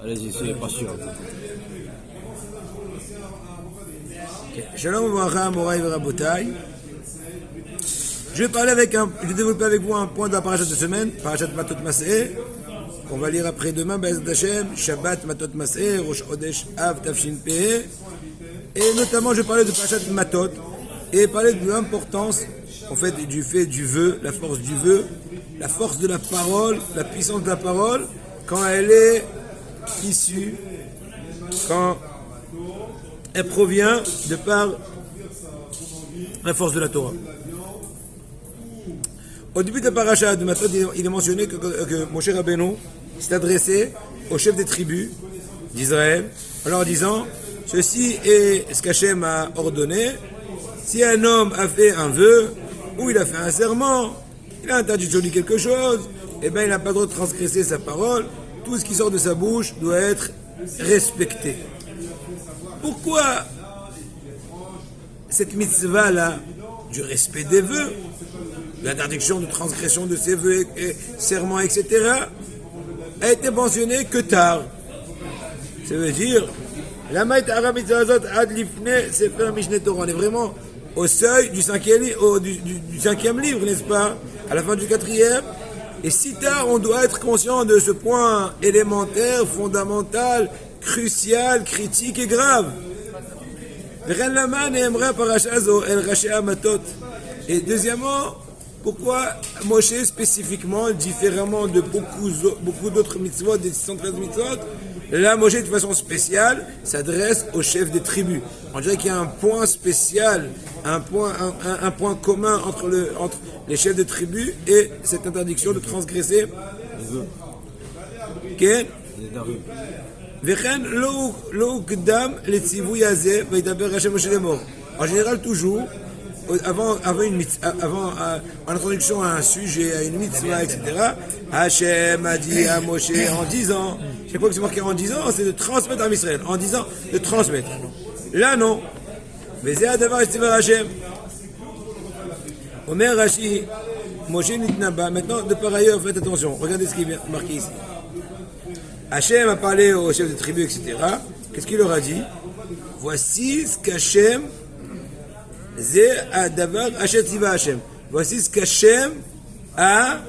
Allez-y, c'est pas sûr. Shalom Uvracha, Moraï Verabotai. Je vais développer avec vous un point de la parachat de semaine, parachat Matot Maseh, qu'on va lire après-demain, Be'ezrat Hashem, Shabbat Matot Maseh, Rosh Chodesh Av Tafshin Peh. Et notamment, je vais parler de parachat Matot et parler de l'importance, en fait, du vœu, la force du vœu, la force de la parole, la puissance de la parole, quand elle est issue, quand elle provient de par la force de la Torah. Au début de la paracha de Matot, il est mentionné que Moshe Rabbeinu s'est adressé aux chefs des tribus d'Israël en leur disant: ceci est ce qu'Hachem a ordonné. Si un homme a fait un vœu ou il a fait un serment, il a interdit de dire quelque chose, eh bien il n'a pas le droit de transgresser sa parole. Tout ce qui sort de sa bouche doit être respecté. Pourquoi cette mitzvah-là du respect des vœux, l'interdiction de transgression de ses vœux et serments, etc., a été mentionnée que tard? Ça veut dire, la maït aramitzazot ad lifne sefer Mishneh Torah. On est vraiment au seuil du cinquième livre, n'est-ce pas? À la fin du quatrième. Et si tard, on doit être conscient de ce point élémentaire, fondamental, crucial, critique et grave. Et deuxièmement, pourquoi Moshe spécifiquement, différemment de beaucoup d'autres mitzvot, des 613 mitzvot, là Moshe de façon spéciale s'adresse aux chefs des tribus. On dirait qu'il y a un point spécial, un point commun entre les chefs des tribus et cette interdiction de transgresser les vœux. En général, toujours, avant en introduction à un sujet, à une mitzvah, etc., Hachem a dit à Moshe en disant, chaque fois que c'est marqué en disant, c'est de transmettre à Israël, en disant de transmettre. Là, non. Mais c'est à d'avoir estivé Hachem. Omer Rashi, Moshe Nitnaba. Maintenant, de par ailleurs, faites attention, regardez ce qui est marqué ici. Hachem a parlé aux chefs de tribu, etc. Qu'est-ce qu'il leur a dit? Voici ce qu'Hachem voici ce qu'Hachem a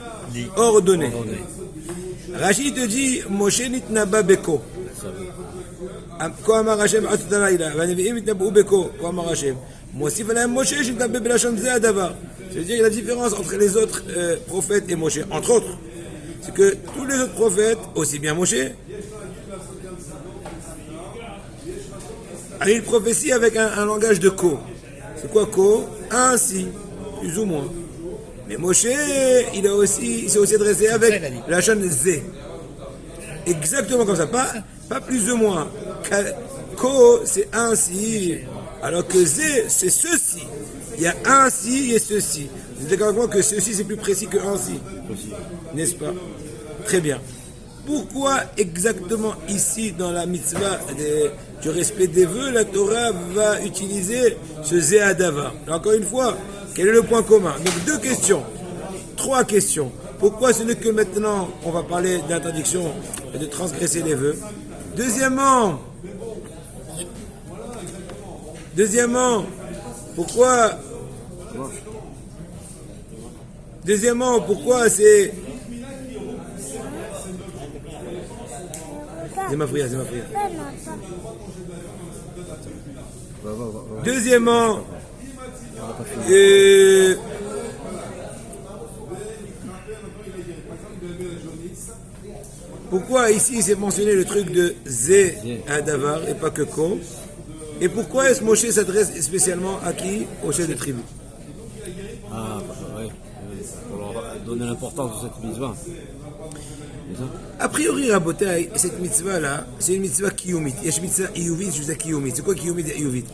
ordonné. Rachid te dit Moshe nitnaba beko. Quoi amar Hachem atutalaïla. Vaneviim nitnabu beko. Quoi amar Hachem. Mosif alaim Moshe nitnabe belashon ze adavar. C'est-à-dire la différence entre les autres prophètes et Moshe, entre autres, c'est que tous les autres prophètes, aussi bien Moshe, ils prophétient avec un langage de ko. C'est quoi ko? Ainsi, plus ou moins. Mais Moshe, il s'est aussi adressé avec la chaîne zé. Exactement comme ça, pas plus ou moins. Ko, c'est ainsi, alors que zé, c'est ceci. Il y a ainsi et ceci. Vous êtes d'accord avec moi que ceci, c'est plus précis que ainsi, n'est-ce pas? Très bien. Pourquoi exactement ici, dans la mitzvah du respect des vœux, la Torah va utiliser ce Zéadava? Encore une fois, quel est le point commun? Donc trois questions. Pourquoi ce n'est que maintenant on va parler d'interdiction et de transgresser les vœux? Deuxièmement, pourquoi c'est... C'est ma frère. Deuxièmement, pourquoi ici c'est mentionné le truc de Zé Adavar et pas que Ko? Et pourquoi est-ce que Moshe s'adresse spécialement à qui? Au chef de tribu. Ah, oui, pour leur donner l'importance de cette mitzvah. A priori, Rabotai, cette mitzvah-là, c'est une mitzvah kiyumit. Il y a une mitzvah iyuvit, je vous dis kiyumit. C'est quoi kiyumit et iyuvit?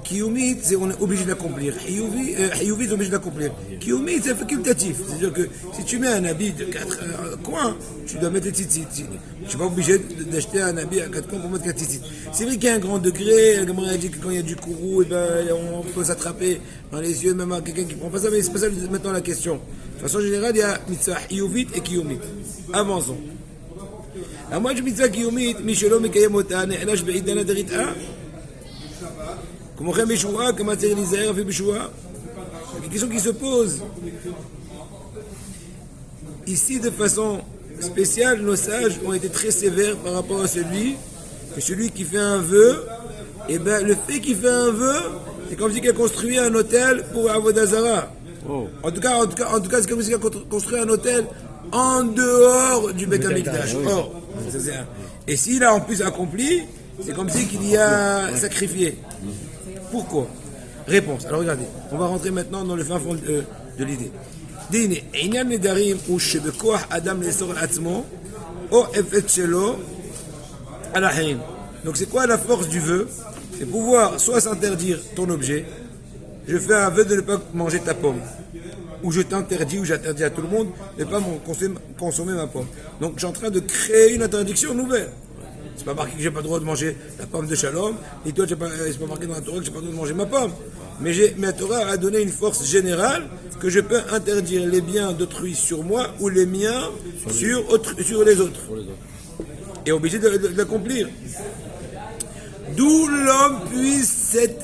Kiyumit, c'est on est obligé d'accomplir. Iyuvit, c'est obligé d'accomplir. Kiyumit, c'est facultatif. C'est-à-dire que si tu mets un habit de 4 coins, tu dois mettre les tzitzit. Je ne suis pas obligé d'acheter un habit à 4 coins pour mettre 4 tzitzit. C'est vrai qu'il y a un grand degré, comme on a dit que quand il y a du kourou, eh ben, on peut s'attraper dans les yeux, même à quelqu'un qui ne prend pas ça, mais c'est pas ça maintenant la question. De façon générale, il y a mitzvah iyuvit et kiyumit. Avançons. המון שמצווה קיומית, מי שלא מקיים אותה, נענש בעידן הדריתאה. כמו כן בשבועה, כמה צריך להיזהר אפילו בשבועה. C'est une question qui se pose. Ici, de façon spéciale, nos sages ont été très sévères par rapport à celui qui fait un vœu. Et bien, le fait qu'il fait un vœu, c'est comme si il a construit un hôtel pour Avodah Zarah. Oh. En tout cas, c'est comme si il a construit un hôtel en dehors du Beth Amikdash. Et s'il a en plus accompli, c'est comme si qu'il y a sacrifié. Pourquoi? Réponse. Alors regardez, on va rentrer maintenant dans le fin fond de l'idée. Dîne, Inyan Nedarim ou Shebekoach Adam Lesor Atzmo, O Efet Shelo, Alahim. Donc c'est quoi la force du vœu? C'est pouvoir soit s'interdire ton objet, je fais un vœu de ne pas manger ta pomme, ou je t'interdis, ou j'interdis à tout le monde de ne pas consommer ma pomme. Donc je suis en train de créer une interdiction nouvelle. C'est pas marqué que j'ai pas le droit de manger la pomme de Shalom, et toi c'est pas marqué dans la Torah que j'ai pas le droit de manger ma pomme. Mais la Torah a donné une force générale que je peux interdire les biens d'autrui sur moi ou les miens sur les autres. Et obligé de l'accomplir. D'où l'homme puise cette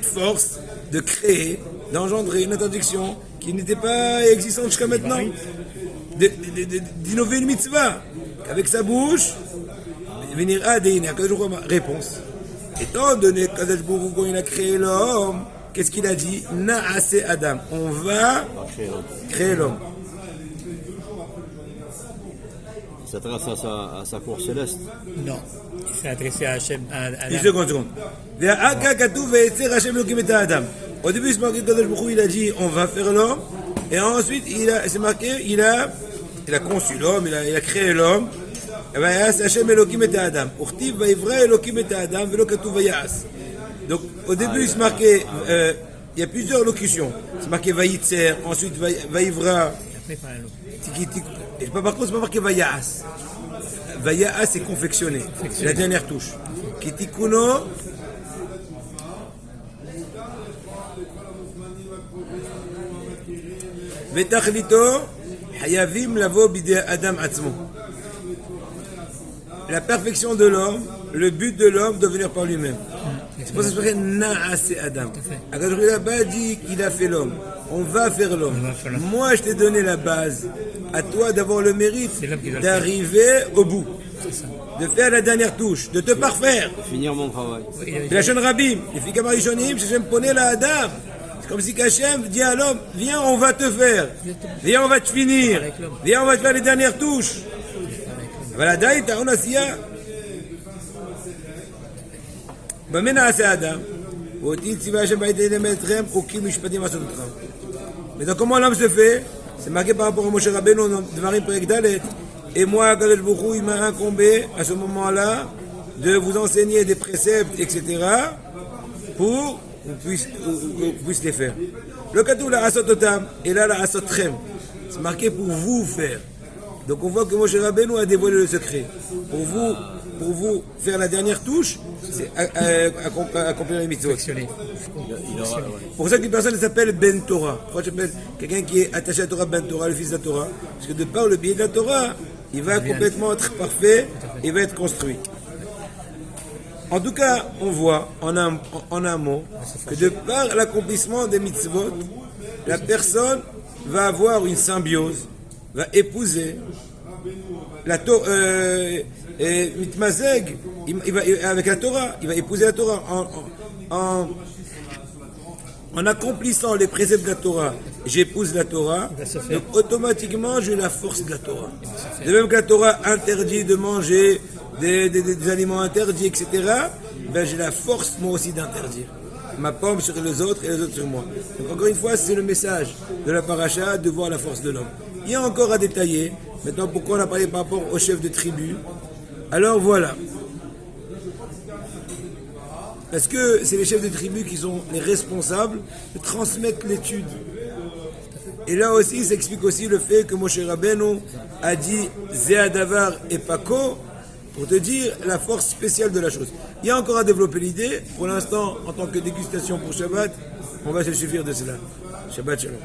force de créer, d'engendrer une interdiction qui n'était pas existante jusqu'à maintenant, d'innover une mitzvah, qu'avec sa bouche, venir à des réponse. Étant donné que Kadosh Baruch Hu, quand il a créé l'homme, qu'est-ce qu'il a dit? Na'ase Adam. On va créer l'homme. Il s'adresse à sa cour céleste. Non, il s'est adressé à Hachem. Une seconde. Au début, c'est marqué que Kadosh Baruch Hu, il a dit on va faire l'homme. Et ensuite, c'est marqué, il a conçu l'homme, il a créé l'homme. Donc au début c'est marqué, il y a plusieurs locutions. C'est marqué Vayitzer, ensuite Vayivra. Et par contre c'est pas marqué Vayas. Vayas c'est confectionné. C'est la dernière touche. Kitikuno. Vetachlito Hayavim lavo bidei Adam atzmo. La perfection de l'homme, le but de l'homme doit venir par lui-même. C'est pour ça que c'est Na'ase Adam. Akadosh Baruch Hu n'a pas dit qu'il a fait l'homme. On va faire l'homme. Moi, je t'ai donné la base. À toi d'avoir le mérite d'arriver au bout. De faire la dernière touche, de te parfaire. Finir mon travail. C'est la chaîne Rabim. Les filles comme Arishonim, Hashem ponait la Adam. C'est comme si Hachem dit à l'homme, viens, on va te faire. Viens, on va te finir. Viens, on va te faire les dernières touches. אבל עדיין טעון עשייה. במה נעשה אדם? ואותי ציווה השם בית אליהם אתכם חוקים משפטים לעשות אתכם. Donc comment l'homme se fait? C'est marqué par rapport à Moshe Rabbeinu dans Dvarim Perek Dalet. Et moi, Kadosh Baruch Hu, il m'a incombé à ce moment-là de vous enseigner des préceptes, etc. pour que vous puissiez les faire. Le Katou la asot otam et là la asot trem. C'est marqué pour vous faire. Donc on voit que Moshe Rabbeinu a dévoilé le secret. Pour vous faire la dernière touche, c'est accomplir les mitzvot. Pour ça qu'une personne s'appelle Ben Torah. Pourquoi j'appelle quelqu'un qui est attaché à la Torah Ben Torah, le fils de la Torah? Parce que de par le biais de la Torah, il va complètement être parfait, il va être construit. En tout cas, on voit en un mot que de par l'accomplissement des mitzvot, la personne va avoir une symbiose, va épouser la Torah, mitmazeg, avec la Torah, il va épouser la Torah en accomplissant les préceptes de la Torah. J'épouse la Torah, donc automatiquement j'ai la force de la Torah. De même que la Torah interdit de manger des aliments interdits, etc., ben j'ai la force moi aussi d'interdire. Ma pomme sur les autres et les autres sur moi. Donc encore une fois, c'est le message de la paracha de voir la force de l'homme. Il y a encore à détailler. Maintenant, pourquoi on a parlé par rapport aux chefs de tribu? Alors voilà. Parce que c'est les chefs de tribu qui sont les responsables de transmettre l'étude. Et là aussi, ça explique aussi le fait que Moshe Rabbeinu a dit Zéadavar et Pako pour te dire la force spéciale de la chose. Il y a encore à développer l'idée. Pour l'instant, en tant que dégustation pour Shabbat, on va se suffire de cela. Shabbat Shalom.